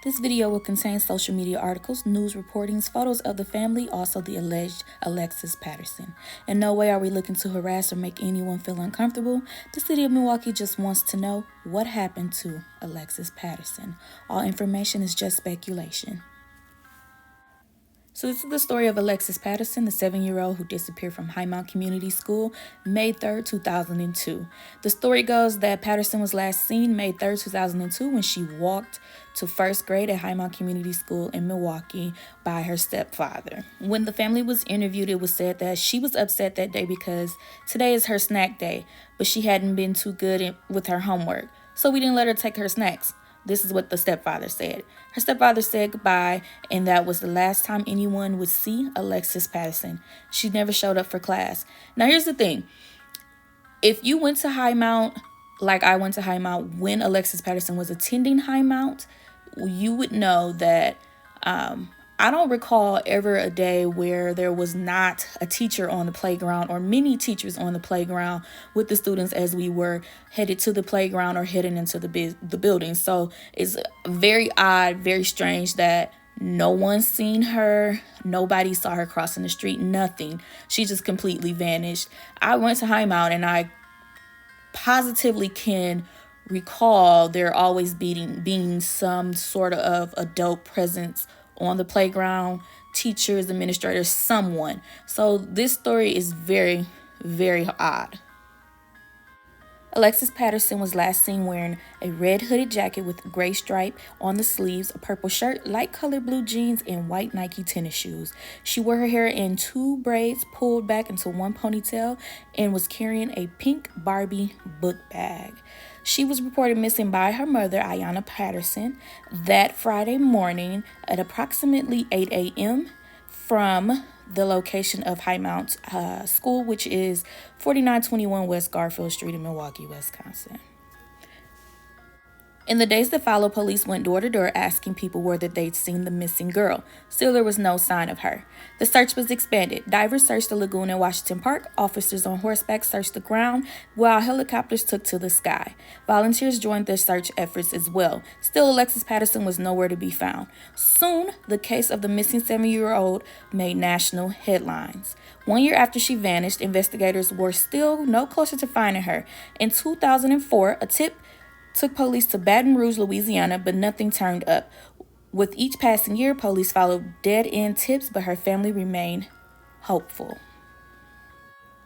This video will contain social media articles, news reportings, photos of the family, also the alleged Alexis Patterson. In no way are we looking to harass or make anyone feel uncomfortable. The city of Milwaukee just wants to know what happened to Alexis Patterson. All information is just speculation. So this is the story of Alexis Patterson, the 7-year-old who disappeared from Highmount Community School May 3rd, 2002. The story goes that Patterson was last seen May 3rd, 2002 when she walked to first grade at Highmount Community School in Milwaukee by her stepfather. When the family was interviewed, it was said that she was upset that day because today is her snack day, but she hadn't been too good with her homework, so we didn't let her take her snacks. This is what the stepfather said. Her stepfather said goodbye, and that was the last time anyone would see Alexis Patterson. She never showed up for class. Now, here's the thing. If you went to Highmount, like I went to Highmount, when Alexis Patterson was attending Highmount, you would know that I don't recall ever a day where there was not a teacher on the playground or many teachers on the playground with the students as we were headed to the playground or heading into the building. So it's very odd, very strange that no one's seen her. Nobody saw her crossing the street, nothing. She just completely vanished. I went to Highmount and I positively can recall there always being some sort of adult presence on the playground, teachers, administrators, someone. So this story is very, very odd. Alexis Patterson was last seen wearing a red hooded jacket with a gray stripe on the sleeves, a purple shirt, light colored blue jeans, and white Nike tennis shoes. She wore her hair in 2 braids pulled back into 1 ponytail and was carrying a pink Barbie book bag. She was reported missing by her mother, Ayanna Patterson, that Friday morning at approximately 8 a.m. from the location of Highmount School, which is 4921 West Garfield Street in Milwaukee, Wisconsin. In the days that followed, police went door to door asking people whether they'd seen the missing girl. Still, there was no sign of her. The search was expanded. Divers searched the lagoon in Washington Park. Officers on horseback searched the ground, while helicopters took to the sky. Volunteers joined their search efforts as well. Still, Alexis Patterson was nowhere to be found. Soon, the case of the missing 7-year-old made national headlines. 1 year after she vanished, investigators were still no closer to finding her. In 2004, a tip took police to Baton Rouge, Louisiana, but nothing turned up. With each passing year, police followed dead-end tips, but her family remained hopeful.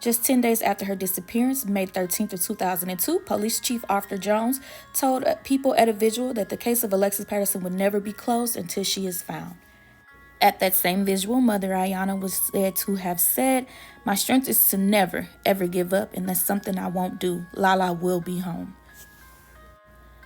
Just 10 days after her disappearance, May 13th of 2002, Police Chief Arthur Jones told people at a vigil that the case of Alexis Patterson would never be closed until she is found. At that same visual, Mother Ayanna was said to have said, "My strength is to never, ever give up, and that's something I won't do. Lala will be home."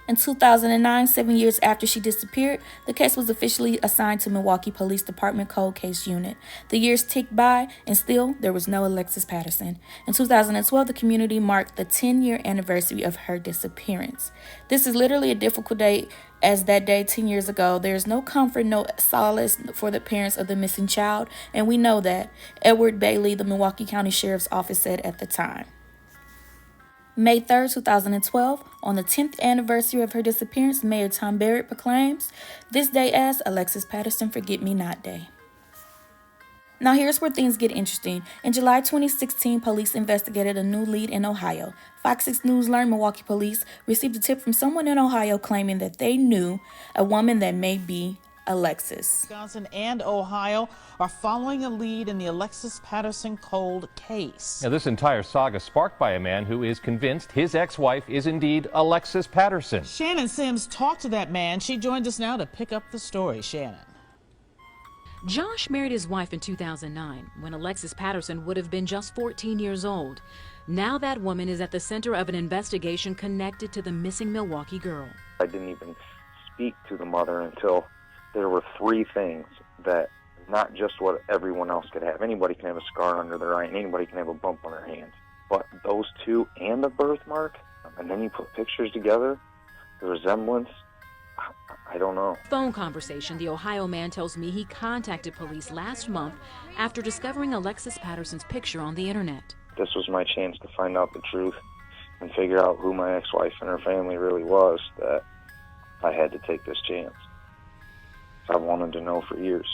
In 2009, 7 years after she disappeared, the case was officially assigned to Milwaukee Police Department Cold Case Unit. The years ticked by, and still, there was no Alexis Patterson. In 2012, the community marked the 10-year anniversary of her disappearance. This is literally a difficult day, as that day 10 years ago, there is no comfort, no solace for the parents of the missing child, and we know that. Edward Bailey, the Milwaukee County Sheriff's Office, said at the time. May 3rd, 2012, on the 10th anniversary of her disappearance, Mayor Tom Barrett proclaims this day as Alexis Patterson Forget-Me-Not Day. Now here's where things get interesting. In July 2016, police investigated a new lead in Ohio. Fox 6 News learned Milwaukee police received a tip from someone in Ohio claiming that they knew a woman that may be Alexis. Wisconsin and Ohio are following a lead in the Alexis Patterson cold case. Now, this entire saga sparked by a man who is convinced his ex-wife is indeed Alexis Patterson. Shannon Sims talked to that man. She joined us now to pick up the story. Shannon. Josh married his wife in 2009 when Alexis Patterson would have been just 14 years old. Now that woman is at the center of an investigation connected to the missing Milwaukee girl. I didn't even speak to the mother until there were 3 things that not just what everyone else could have. Anybody can have a scar under their eye, and anybody can have a bump on their hand. But those 2 and the birthmark, and then you put pictures together, the resemblance, I don't know. Phone conversation. The Ohio man tells me he contacted police last month after discovering Alexis Patterson's picture on the internet. This was my chance to find out the truth and figure out who my ex-wife and her family really was, that I had to take this chance. I've wanted to know for years.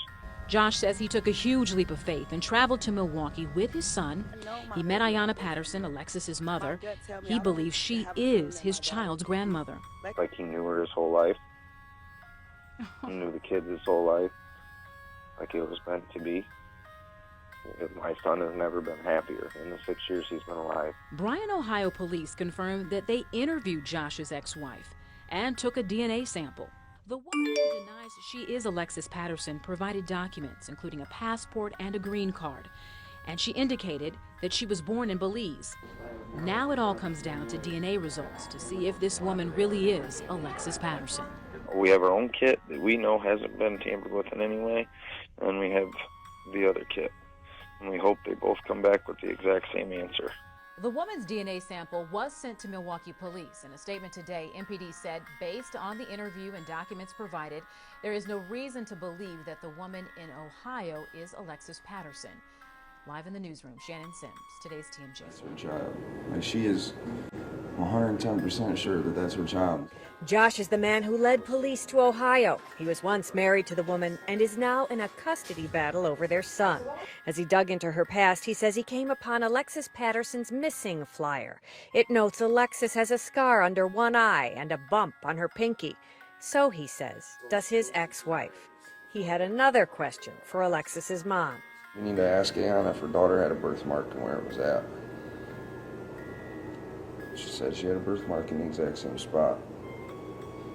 Josh says he took a huge leap of faith and traveled to Milwaukee with his son. He met Ayanna Patterson, Alexis's mother. He believes she is his child's grandmother. Like he knew her his whole life. He knew the kids his whole life. Like it was meant to be. My son has never been happier in the 6 years he's been alive. Bryan, Ohio police confirmed that they interviewed Josh's ex-wife and took a DNA sample. The woman who denies she is Alexis Patterson provided documents, including a passport and a green card, and she indicated that she was born in Belize. Now it all comes down to DNA results to see if this woman really is Alexis Patterson. We have our own kit that we know hasn't been tampered with in any way, and we have the other kit. And we hope they both come back with the exact same answer. The woman's DNA sample was sent to Milwaukee police. In a statement today, MPD said, based on the interview and documents provided, there is no reason to believe that the woman in Ohio is Alexis Patterson. Live in the newsroom, Shannon Sims, today's TMJ. That's her child. Like she is 110% sure that that's her child. Josh is the man who led police to Ohio. He was once married to the woman and is now in a custody battle over their son. As he dug into her past, he says he came upon Alexis Patterson's missing flyer. It notes Alexis has a scar under one eye and a bump on her pinky. So, he says, does his ex-wife. He had another question for Alexis's mom. You need to ask Ayanna if her daughter had a birthmark and where it was at. She said she had a birthmark in the exact same spot.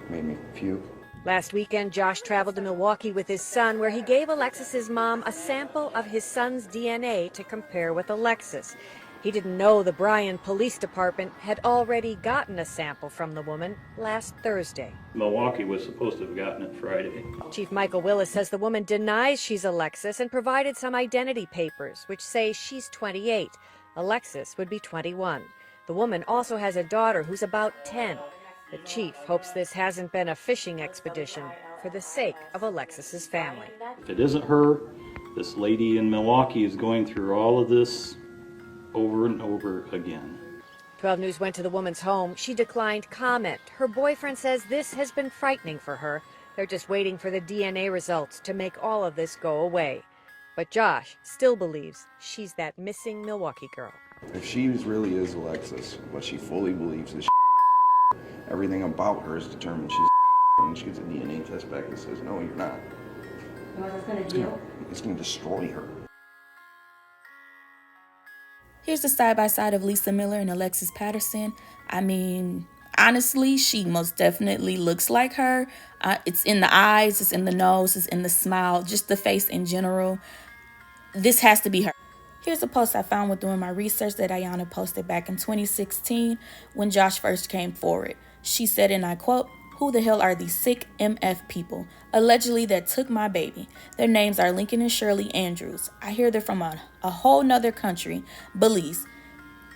Made me puke. Last weekend, Josh traveled to Milwaukee with his son, where he gave Alexis's mom a sample of his son's DNA to compare with Alexis. He didn't know the Bryan Police Department had already gotten a sample from the woman last Thursday. Milwaukee was supposed to have gotten it Friday. Chief Michael Willis says the woman denies she's Alexis and provided some identity papers, which say she's 28. Alexis would be 21. The woman also has a daughter who's about 10. The chief hopes this hasn't been a fishing expedition for the sake of Alexis's family. If it isn't her, this lady in Milwaukee is going through all of this over and over again. 12 News went to the woman's home. She declined comment. Her boyfriend says this has been frightening for her. They're just waiting for the DNA results to make all of this go away. But Josh still believes she's that missing Milwaukee girl. If she really is Alexis, but she fully believes that everything about her is determined she's and she gets a DNA test back that says, no, you're not. And what it's going to do? It's going to destroy her. Here's the side-by-side of Lisa Miller and Alexis Patterson. I mean, honestly, she most definitely looks like her. It's in the eyes, it's in the nose, it's in the smile, just the face in general. This has to be her. Here's a post I found with doing my research that Ayanna posted back in 2016 when Josh first came forward. She said, and I quote, "Who the hell are these sick MF people, allegedly that took my baby? Their names are Lincoln and Shirley Andrews. I hear they're from a whole nother country, Belize.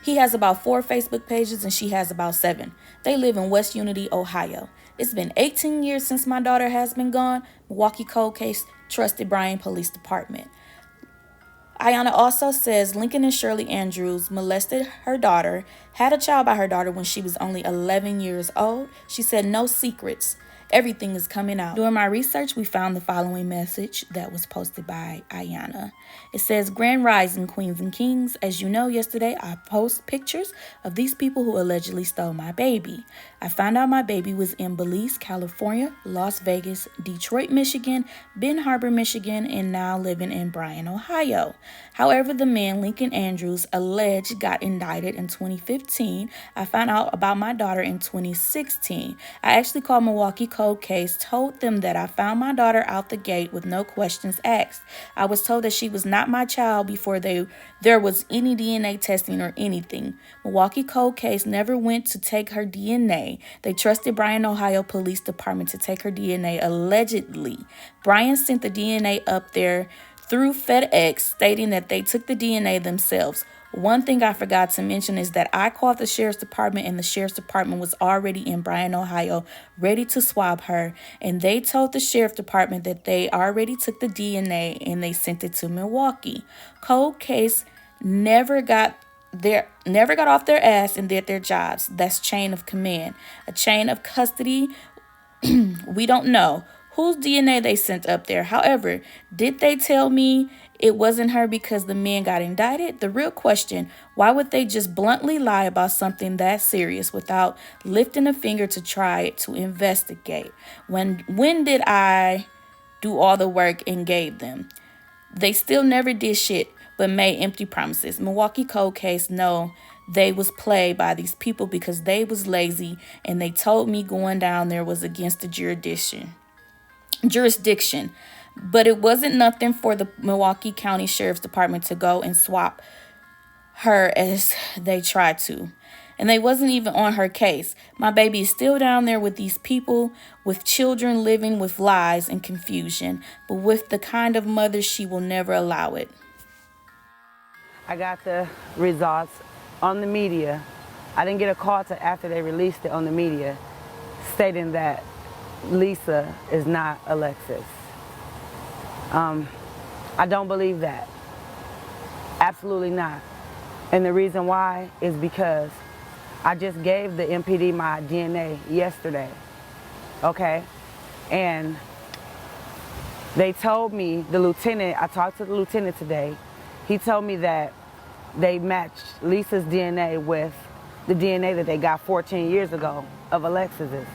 He has about 4 Facebook pages and she has about 7. They live in West Unity, Ohio. It's been 18 years since my daughter has been gone. Milwaukee cold case, trusted Bryan Police Department." Ayanna also says Lincoln and Shirley Andrews molested her daughter, had a child by her daughter when she was only 11 years old. She said no secrets. Everything is coming out. During my research, we found the following message that was posted by Ayanna. It says, "Grand Rising, Queens and Kings. As you know, yesterday I posted pictures of these people who allegedly stole my baby. I found out my baby was in Belize, California, Las Vegas, Detroit, Michigan, Ben Harbor, Michigan, and now living in Bryan, Ohio. However, the man Lincoln Andrews alleged got indicted in 2015. I found out about my daughter in 2016. I actually called Milwaukee Cold Case, told them that I found my daughter out the gate with no questions asked. I was told that she was not my child before there was any DNA testing or anything. Milwaukee Cold Case never went to take her DNA. They trusted Bryan, Ohio Police Department to take her DNA allegedly. Bryan sent the DNA up there through FedEx, stating that they took the DNA themselves. One thing I forgot to mention is that I called the Sheriff's Department and the Sheriff's Department was already in Bryan, Ohio, ready to swab her. And they told the Sheriff's Department that they already took the DNA and they sent it to Milwaukee. Cold Case never got off their ass and did their jobs. That's chain of command. A chain of custody, we don't know whose DNA they sent up there. However, did they tell me it wasn't her because the men got indicted? The real question, why would they just bluntly lie about something that serious without lifting a finger to try it to investigate? When did I do all the work and gave them? They still never did shit but made empty promises. Milwaukee cold case, no, they was played by these people because they was lazy and they told me going down there was against the jurisdiction. But it wasn't nothing for the Milwaukee County Sheriff's Department to go and swap her as they tried to. And they wasn't even on her case. My baby is still down there with these people, with children living with lies and confusion, but with the kind of mother she will never allow it. I got the results on the media. I didn't get a call till after they released it on the media, stating that Lisa is not Alexis. I don't believe that. Absolutely not. And the reason why is because I just gave the MPD my DNA yesterday, okay? And they told me, the lieutenant, I talked to the lieutenant today, he told me that they matched Lisa's DNA with the DNA that they got 14 years ago of Alexis's.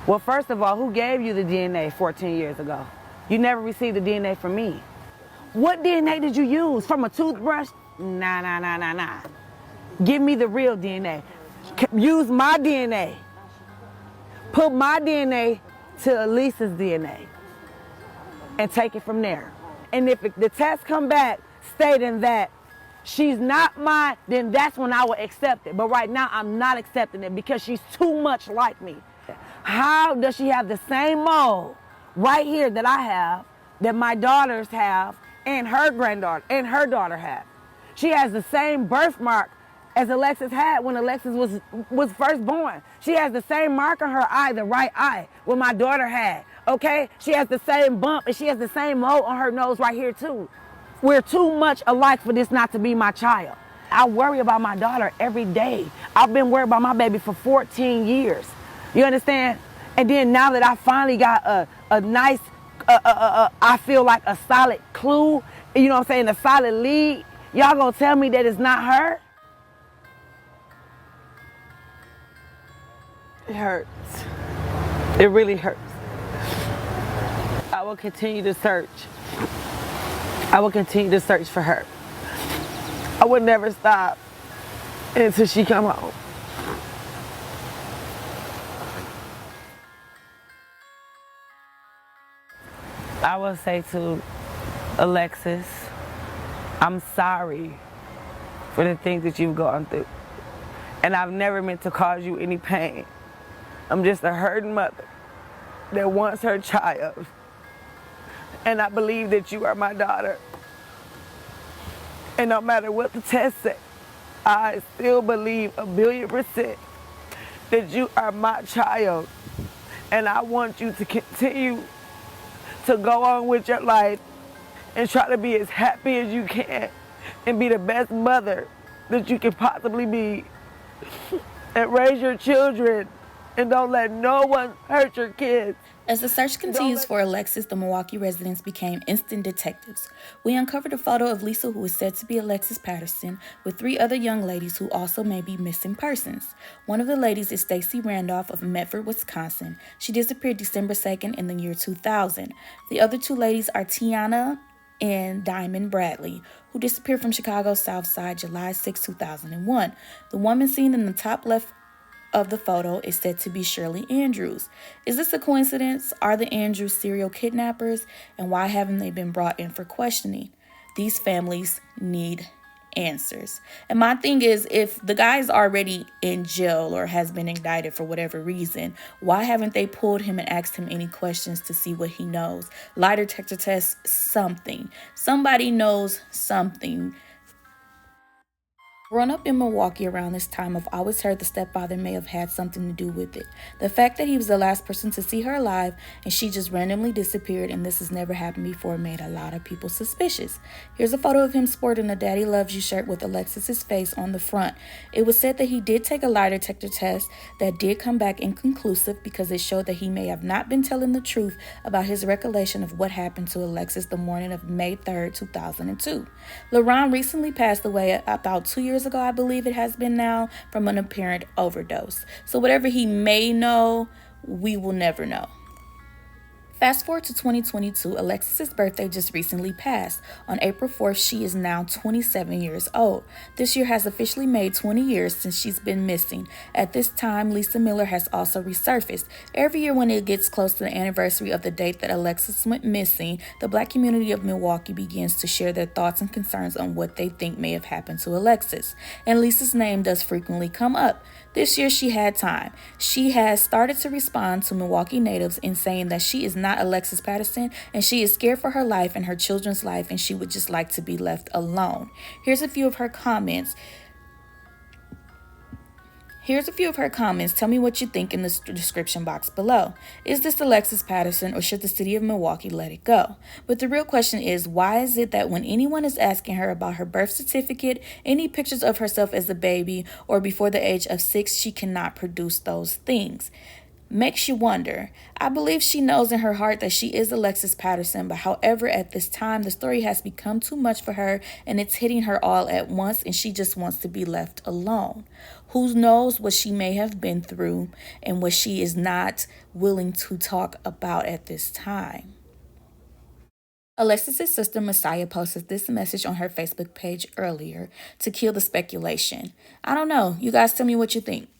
Well, first of all, who gave you the DNA 14 years ago? You never received the DNA from me. What DNA did you use? From a toothbrush? Nah. Give me the real DNA. Use my DNA. Put my DNA to Lisa's DNA and take it from there. And if the test come back stating that she's not mine, then that's when I will accept it. But right now, I'm not accepting it because she's too much like me. How does she have the same mole right here that I have, that my daughters have, and her granddaughter, and her daughter have? She has the same birthmark as Alexis had when Alexis was first born. She has the same mark on her eye, the right eye, what my daughter had, okay? She has the same bump, and she has the same mole on her nose right here, too. We're too much alike for this not to be my child. I worry about my daughter every day. I've been worried about my baby for 14 years. You understand? And then now that I finally got a nice, I feel like a solid clue, you know what I'm saying, a solid lead, y'all gonna tell me that it's not her? It hurts. It really hurts. I will continue to search. I will continue to search for her. I will never stop until she come home. I will say to Alexis, I'm sorry for the things that you've gone through. And I've never meant to cause you any pain. I'm just a hurting mother that wants her child. And I believe that you are my daughter. And no matter what the test says, I still believe 1,000,000% that you are my child. And I want you to continue to go on with your life and try to be as happy as you can and be the best mother that you can possibly be. And raise your children and don't let no one hurt your kids. As the search continues for Alexis, the Milwaukee residents became instant detectives. We uncovered a photo of Lisa, who is said to be Alexis Patterson, with 3 other young ladies who also may be missing persons. One of the ladies is Stacy Randolph of Medford, Wisconsin. She disappeared December 2nd in the year 2000. The other 2 ladies are Tiana and Diamond Bradley, who disappeared from Chicago's South Side July 6, 2001. The woman seen in the top left of the photo is said to be Shirley Andrews. Is this a coincidence? Are the Andrews serial kidnappers? And why haven't they been brought in for questioning? These families need answers. And my thing is, if the guy's already in jail or has been indicted for whatever reason, why haven't they pulled him and asked him any questions to see what he knows? Lie detector test, something. Somebody knows something. Growing up in Milwaukee around this time, I've always heard the stepfather may have had something to do with it. The fact that he was the last person to see her alive and she just randomly disappeared and this has never happened before made a lot of people suspicious. Here's a photo of him sporting a Daddy Loves You shirt with Alexis's face on the front. It was said that he did take a lie detector test that did come back inconclusive because it showed that he may have not been telling the truth about his recollection of what happened to Alexis the morning of May 3rd, 2002. LaRon recently passed away about 2 years ago, I believe it has been now, from an apparent overdose. So whatever he may know, we will never know. Fast forward to 2022, Alexis's birthday just recently passed. On April 4th, she is now 27 years old. This year has officially made 20 years since she's been missing. At this time, Lisa Miller has also resurfaced. Every year when it gets close to the anniversary of the date that Alexis went missing, the Black community of Milwaukee begins to share their thoughts and concerns on what they think may have happened to Alexis. And Lisa's name does frequently come up. This year she had time. She has started to respond to Milwaukee natives in saying that she is not Alexis Patterson and she is scared for her life and her children's life and she would just like to be left alone. Here's a few of her comments. Tell me what you think in the description box below. Is this Alexis Patterson or should the city of Milwaukee let it go? But the real question is, why is it that when anyone is asking her about her birth certificate, any pictures of herself as a baby, or before the age of 6, she cannot produce those things? Makes you wonder. I believe she knows in her heart that she is Alexis Patterson, but however, at this time, the story has become too much for her and it's hitting her all at once and she just wants to be left alone. Who knows what she may have been through and what she is not willing to talk about at this time. Alexis' sister Messiah posted this message on her Facebook page earlier to kill the speculation. I don't know. You guys tell me what you think.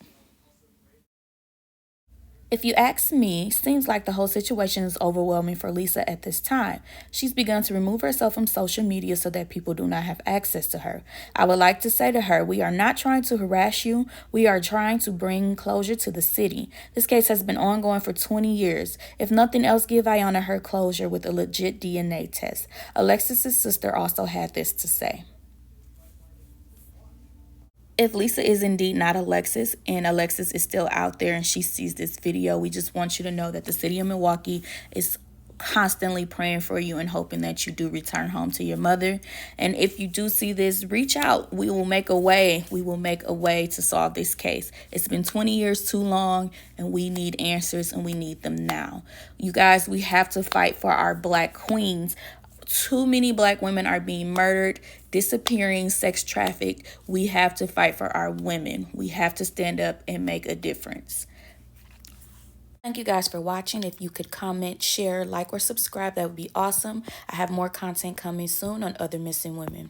If you ask me, seems like the whole situation is overwhelming for Lisa at this time. She's begun to remove herself from social media so that people do not have access to her. I would like to say to her, we are not trying to harass you. We are trying to bring closure to the city. This case has been ongoing for 20 years. If nothing else, give Ayanna her closure with a legit DNA test. Alexis' sister also had this to say. If Lisa is indeed not Alexis and Alexis is still out there and she sees this video, we just want you to know that the city of Milwaukee is constantly praying for you and hoping that you do return home to your mother. And if you do see this, reach out. We will make a way. We will make a way to solve this case. It's been 20 years too long and we need answers and we need them now. You guys, we have to fight for our Black queens. Too many Black women are being murdered, disappearing, sex trafficked. We have to fight for our women. We have to stand up and make a difference. Thank you guys for watching. If you could comment, share, like, or subscribe, that would be awesome. I have more content coming soon on other missing women.